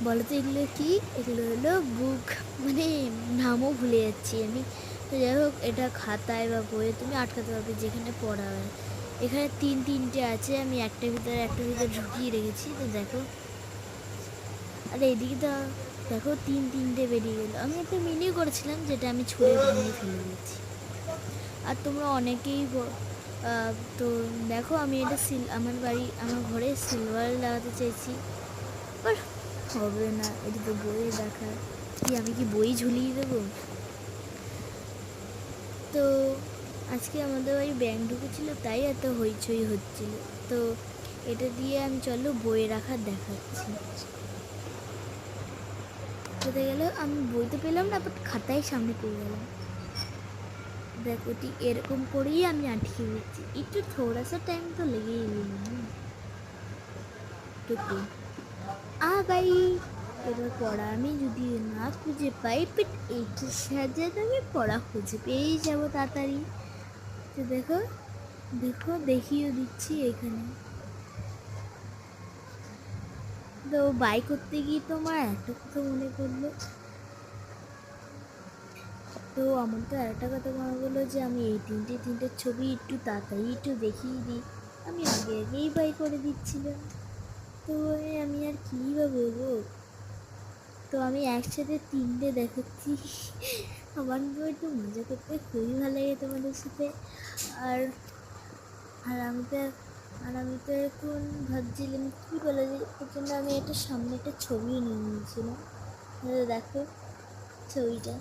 বলো তো এগুলো কি? এগুলো হলো বুক, মানে নামও ভুলে যাচ্ছি আমি। তো যাই হোক, এটা খাতায় বা বইয়ে তুমি আটকাতে পারবে যেখানে পড়া হয়। এখানে তিনটে আছে, আমি একটার ভিতরে ঢুকিয়ে রেখেছি। তো দেখো, আর এইদিকে তো দেখো তিনটে বেরিয়ে গেলো। আমি একটা মিনি করেছিলাম যেটা আমি ছুঁড়ে ভেঙে ফেলে দিয়েছি। আর তোমরা অনেকেই তো দেখো, আমি এটা আমার ঘরে সিলভার লাগাতে চাইছি, বাট হবে না। এটা তো বইয়ে দেখা, কি আমি কি বই ঝুলিয়ে দেবো? তো আজকে আমাদের বাড়ি ব্যাংক ঢুকেছিল, তাই এত হইচই হচ্ছিল। তো এটা দিয়ে আমি চলো বইয়ে রাখার দেখাচ্ছি। কোথায় গেল? আমি বই তো পেলাম না, বাট খাতায় সামনে পেয়ে গেলাম। দেখো ঠিক এরকম করেই আমি আটকে দিচ্ছি। একটু থোড়া সা টাইম তো লেগেই গেল না। টুকু ভাই, এবার পড়া আমি যদি না খুঁজে পাই, বাট এইটার সাহায্যে তো আমি পড়া খুঁজে পেয়েই যাবো তাড়াতাড়ি। তো দেখো দেখো দেখিয়ে দিচ্ছি এখানে। তো বাই করতে গিয়ে তোমার একটা কথা মনে পড়লো। তো আমার তো আরেকটা কথা মনে পড়লো যে আমি এই তিনটে ছবি একটু তাড়াতাড়ি একটু দেখিয়ে দিই। আমি আগেই বাই করে দিচ্ছিলাম। তো আমি আর কী বা বলবো। তো আমি একসাথে তিনটে দেখাচ্ছি। আমার তো একটু মজা করতে খুবই ভালো লাগে তোমাদের সাথে। আর আর আমি তো এখন ভাবছিলাম কী বলা যায়, এর জন্য আমি একটা সামনে একটা ছবিও নিয়ে নিয়েছিলাম। দেখো ছবিটা।